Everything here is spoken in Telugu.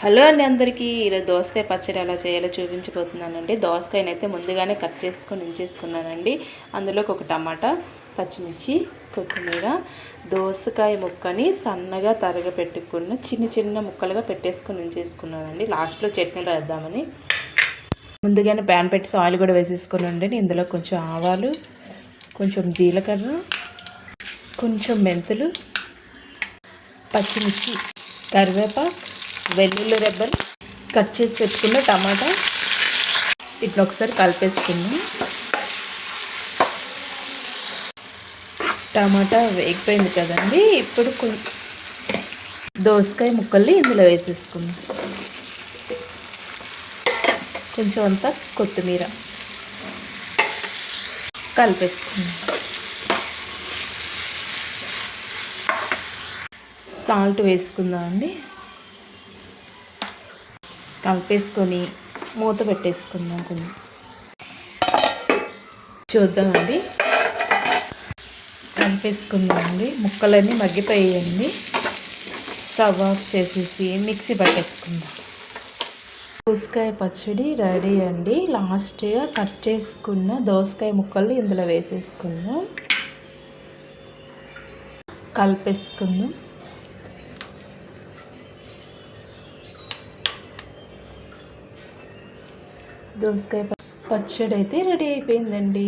హలో అండి అందరికీ. ఈరోజు దోసకాయ పచ్చడి ఎలా చేయాలో చూపించబోతున్నానండి. దోసకాయనైతే ముందుగానే కట్ చేసుకొని ఉంచేసుకున్నానండి. అందులోకి ఒక టమాటా, పచ్చిమిర్చి, కొత్తిమీర, దోసకాయ ముక్కని సన్నగా తరగపెట్టుకున్న చిన్న చిన్న ముక్కలుగా పెట్టేసుకొని ఉంచేసుకున్నానండి. లాస్ట్లో చట్నీలో వేద్దామని ముందుగానే ప్యాన్ పెట్టి ఆయిల్ కూడా వేసేసుకున్నానండి. ఇందులో కొంచెం ఆవాలు, కొంచెం జీలకర్ర, కొంచెం మెంతులు, పచ్చిమిర్చి, కరివేపాకు, వెల్లుల్లి రెబ్బలు, కట్ చేసి పెట్టుకున్న టమాటా ఇట్లా ఒకసారి కలిపేసుకున్నాం. టమాటా వేగిపోయింది కదండి. ఇప్పుడు దోసకాయ ముక్కల్ని ఇందులో వేసేసుకుందాం. కొంచెం అంతా కొత్తిమీర కలిపేసుకుందాం. సాల్ట్ వేసుకుందాం అండి. కలిపేసుకొని మూత పెట్టేసుకుందాం. కొంచెం చూద్దామండి. కలిపేసుకుందామండి. ముక్కలన్నీ మగ్గిపోయాయండి. స్టవ్ ఆఫ్ చేసేసి మిక్సీ పట్టేసుకుందాం. దోసకాయ పచ్చడి రెడీ అండి. లాస్ట్గా కట్ చేసుకున్న దోసకాయ ముక్కలు ఇందులో వేసేసుకుందాం. కలిపేసుకుందాం. దోసకాయ పచ్చడి అయితే రెడీ అయిపోయిందండి.